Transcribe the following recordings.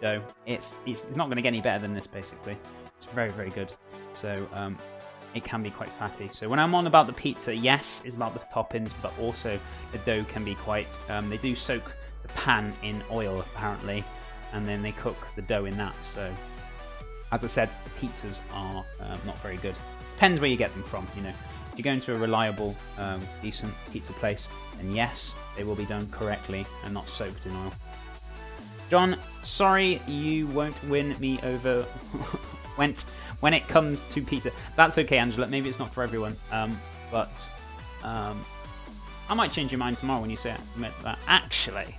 dough. It's not going to get any better than this, basically. It's very, very good. So it can be quite fatty. So when I'm on about the pizza, yes, it's about the toppings, but also the dough can be quite... they do soak the pan in oil, apparently, and then they cook the dough in that. So, as I said, the pizzas are not very good. Depends where you get them from, you know. If you go into a reliable, decent pizza place, then yes, they will be done correctly and not soaked in oil. John, sorry you won't win me over when it comes to pizza. That's okay, Angela. Maybe it's not for everyone. But I might change your mind tomorrow when you say that, actually.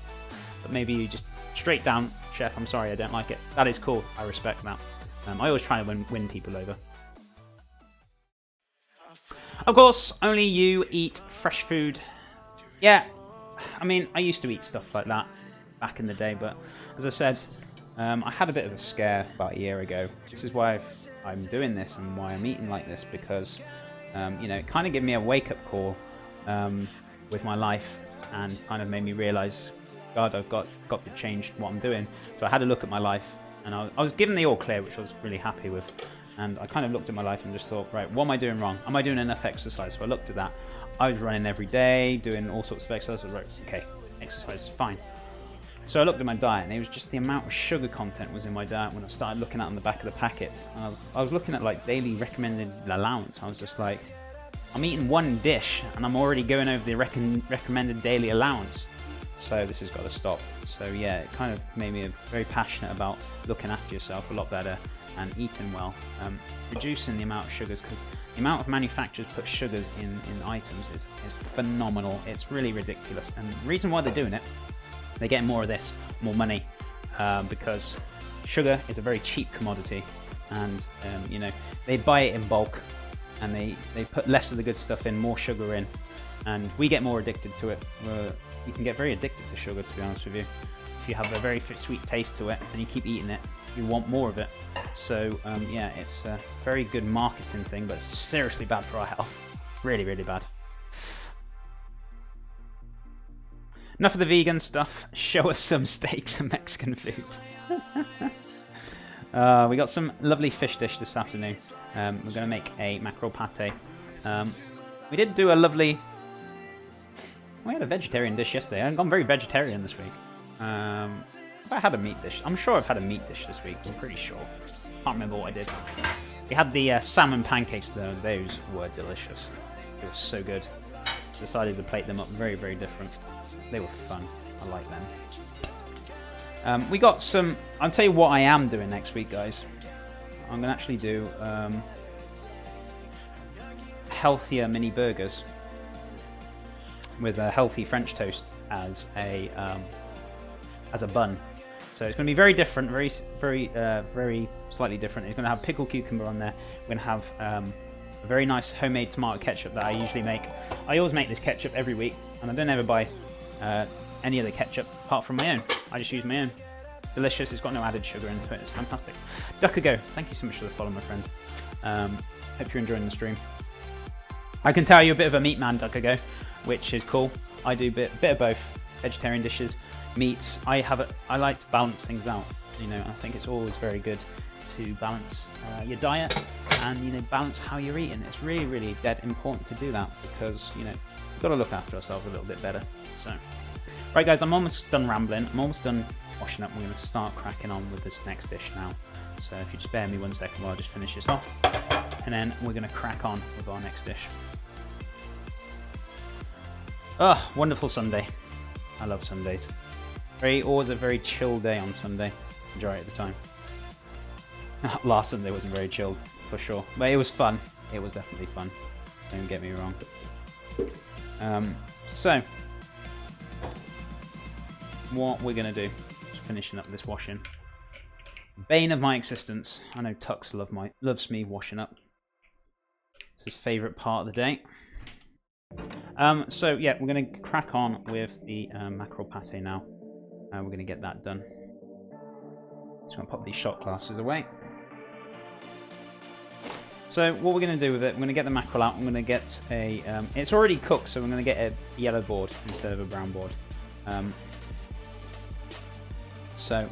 But maybe you just straight down, chef, I'm sorry, I don't like it. That is cool. I respect that. I always try to win people over. Of course, only you eat fresh food. Yeah, I mean, I used to eat stuff like that back in the day, but as I said, I had a bit of a scare about a year ago. This is why I'm doing this and why I'm eating like this, because, you know, it kind of gave me a wake-up call with my life and kind of made me realise, God, I've got to change what I'm doing. So I had a look at my life, and I was given the all clear, which I was really happy with. And I kind of looked at my life and just thought, right, what am I doing wrong? Am I doing enough exercise? So I looked at that. I was running every day, doing all sorts of exercise. I was like, okay, exercise is fine. So I looked at my diet, and it was just the amount of sugar content was in my diet when I started looking at on the back of the packets. And I was looking at like daily recommended allowance. I was just like, I'm eating one dish, and I'm already going over the recommended daily allowance. So this has got to stop. So yeah, it kind of made me very passionate about looking after yourself a lot better and eating well, reducing the amount of sugars, because the amount of manufacturers put sugars in items is phenomenal. It's really ridiculous, and the reason why they're doing it, they're getting more of this, more money, because sugar is a very cheap commodity, and you know, they buy it in bulk, and they put less of the good stuff in, more sugar in, and we get more addicted to it. You can get very addicted to sugar, to be honest with you. If you have a very sweet taste to it and you keep eating it, you want more of it. So yeah, it's a very good marketing thing, but it's seriously bad for our health. Really, really bad. Enough of the vegan stuff. Show us some steaks and Mexican food. We got some lovely fish dish this afternoon. We're going to make a mackerel pate. We did do a lovely... We had a vegetarian dish yesterday. I've gone very vegetarian this week. If I had a meat dish, I'm sure I've had a meat dish this week. I'm pretty sure. Can't remember what I did. We had the salmon pancakes though. Those were delicious. It was so good. Decided to plate them up very, very different. They were fun. I like them. We got some... I'll tell you what I am doing next week, guys. I'm going to actually do healthier mini burgers with a healthy French toast as a bun. So it's going to be very different, very slightly different. It's going to have pickled cucumber on there. We're going to have a very nice homemade tomato ketchup that I usually make. I always make this ketchup every week, and I don't ever buy any other ketchup apart from my own. I just use my own. Delicious. It's got no added sugar into it. It's fantastic. Duckago, thank you so much for the follow, my friend. Hope you're enjoying the stream. I can tell you're a bit of a meat man, Duckago, which is cool. I do a bit of both. Vegetarian dishes, meats. I like to balance things out. You know, I think it's always very good to balance your diet and, you know, balance how you're eating. It's really, really dead important to do that, because, you know, we've got to look after ourselves a little bit better. So, right, guys, I'm almost done rambling. I'm almost done washing up. We're going to start cracking on with this next dish now. So if you just bear me 1 second while I just finish this off, and then we're going to crack on with our next dish. Oh, wonderful Sunday. I love Sundays. Always a very chill day on Sunday, majority of the time. Last Sunday wasn't very chilled, for sure. But it was fun. It was definitely fun. Don't get me wrong. So, what we're going to do, just finishing up this washing. Bane of my existence. I know Tux loves me washing up. It's his favourite part of the day. So yeah, we're going to crack on with the mackerel pate now. We're going to get that done. Just going to pop these shot glasses away. So what we're going to do with it, we're going to get the mackerel out. I'm going to get a... it's already cooked, so we're going to get a yellow board instead of a brown board. So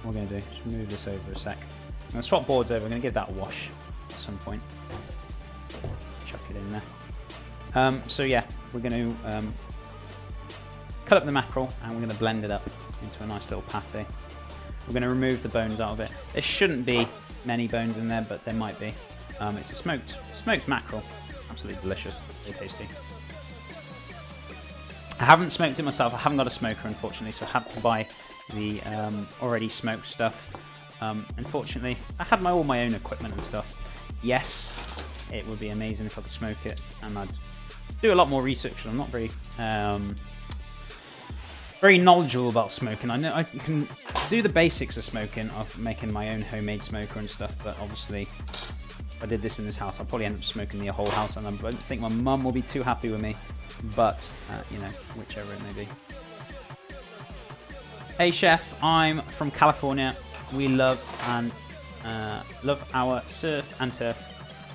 what we're going to do, just move this over a sec. I'm going to swap boards over. I'm going to give that a wash at some point. Chuck it in there. So yeah, we're going to cut up the mackerel and we're going to blend it up into a nice little pate. We're going to remove the bones out of it. There shouldn't be many bones in there, but there might be. It's a smoked mackerel. Absolutely delicious. Very tasty. I haven't smoked it myself. I haven't got a smoker, unfortunately, so I had to buy the already smoked stuff. Unfortunately, I had all my own equipment and stuff. Yes, it would be amazing if I could smoke it, and I'd do a lot more research. I'm not very very knowledgeable about smoking. I know I can do the basics of smoking, of making my own homemade smoker and stuff, but obviously if I did this in this house, I'll probably end up smoking the whole house, and I don't think my mum will be too happy with me, but you know, whichever it may be. Hey chef, I'm from California. We love our surf and turf.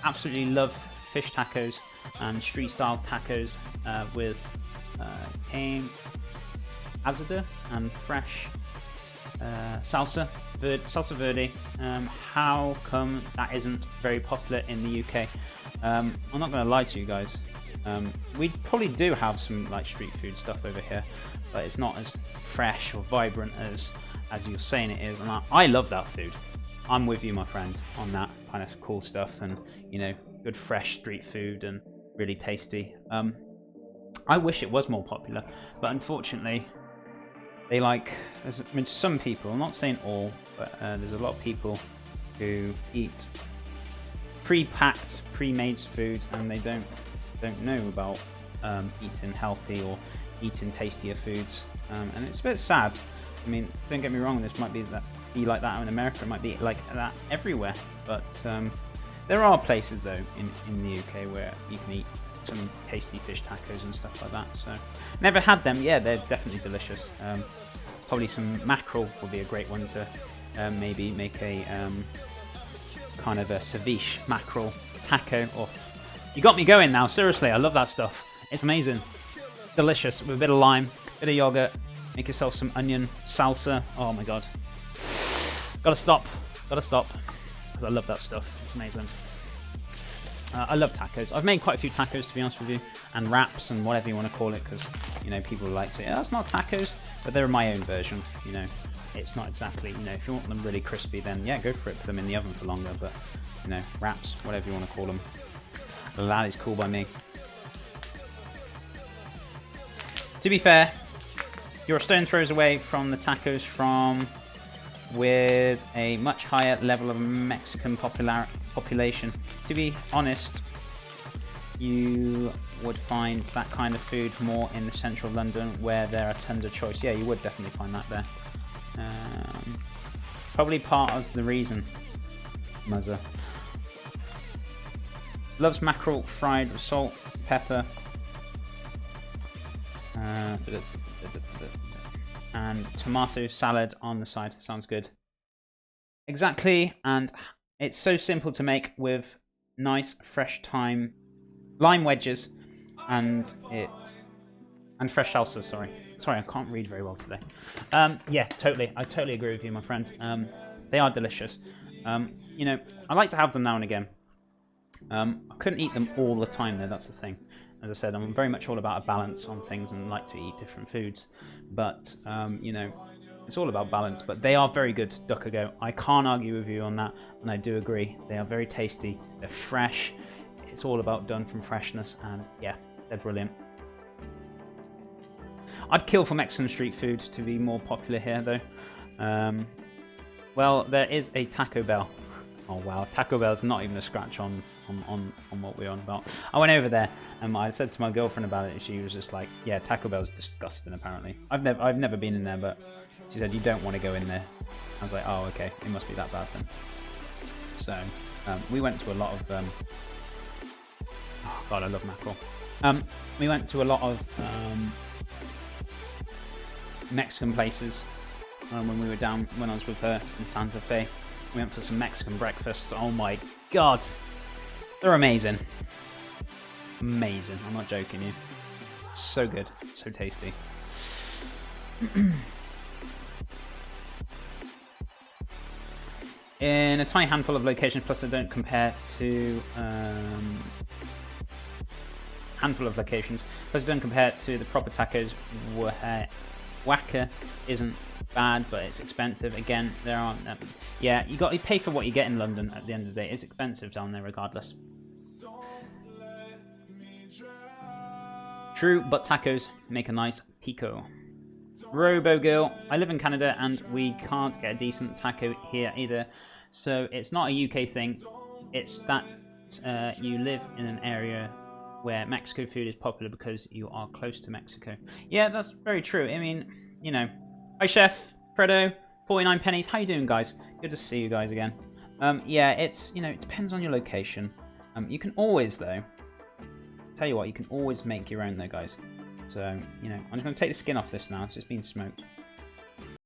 Absolutely love fish tacos and street style tacos with azada and fresh salsa verde. How come that isn't very popular in the UK? I'm not going to lie to you guys. We probably do have some like street food stuff over here, but it's not as fresh or vibrant as you're saying it is, and I love that food. I'm with you, my friend, on that kind of cool stuff, and you know, good fresh street food and really tasty. I wish it was more popular, but unfortunately, they like. I mean, some people. I'm not saying all, but there's a lot of people who eat pre-packed, pre-made food, and they don't know about eating healthy or eating tastier foods, and it's a bit sad. I mean, don't get me wrong, this might be like that in America, it might be like that everywhere, but there are places though in the UK where you can eat some tasty fish tacos and stuff like that. So never had them. Yeah, they're definitely delicious. Probably some mackerel would be a great one to maybe make a kind of a ceviche mackerel taco. Or you got me going now, seriously, I love that stuff. It's amazing, delicious, with a bit of lime, bit of yogurt. Make yourself some onion salsa. Oh my god. Gotta stop, because I love that stuff. It's amazing. I love tacos. I've made quite a few tacos, to be honest with you, and wraps and whatever you want to call it, because you know, people like to say, oh, that's not tacos, but they're my own version. You know, it's not exactly, you know, if you want them really crispy, then yeah, go for it. Put them in the oven for longer, but you know, wraps, whatever you want to call them, that is cool by me. To be fair, you're a stone throws away from the tacos with a much higher level of Mexican population. To be honest, you would find that kind of food more in the central London, where there are tons of choice. Yeah, you would definitely find that there. Probably part of the reason. Muzza loves mackerel fried with salt, pepper, and tomato salad on the side. Sounds good. Exactly, and it's so simple to make with nice fresh lime wedges and fresh salsa. Sorry, I can't read very well today. Yeah, totally. I totally agree with you, my friend. They are delicious. You know, I like to have them now and again. I couldn't eat them all the time though. That's the thing. As I said, I'm very much all about a balance on things and like to eat different foods. But, you know, it's all about balance. But they are very good, duck ago. I can't argue with you on that. And I do agree. They are very tasty. They're fresh. It's all about done from freshness. And yeah, they're brilliant. I'd kill for Mexican street food to be more popular here, though. Well, there is a Taco Bell. Oh, wow. Taco Bell's not even a scratch on what we're on about. I went over there and I said to my girlfriend about it, and she was just like, yeah, Taco Bell's disgusting apparently. I've never been in there, but she said you don't want to go in there. I was like, oh, okay, it must be that bad then. So we went to a lot of oh god, I love mackerel. We went to a lot of Mexican places when we were down, when I was with her in Santa Fe. We went for some Mexican breakfasts. Oh my god, they're amazing. Amazing. I'm not joking you. So good. So tasty. in a tiny handful of locations, plus they don't compare to the proper tacos. Waka isn't bad, but it's expensive. Again, there aren't. Yeah, you pay for what you get in London. At the end of the day, it's expensive down there, regardless. True, but tacos make a nice pico. Robo Girl, I live in Canada and we can't get a decent taco here either. So it's not a UK thing. It's that you live in an area where Mexico food is popular because you are close to Mexico. Yeah, that's very true. I mean, you know. Hi, Chef Fredo, 49 pennies. How you doing, guys? Good to see you guys again. Yeah, it's, you know, it depends on your location. You can always, though, tell you what, you can always make your own, though, guys. So, you know, I'm just going to take the skin off this now. It's just been smoked.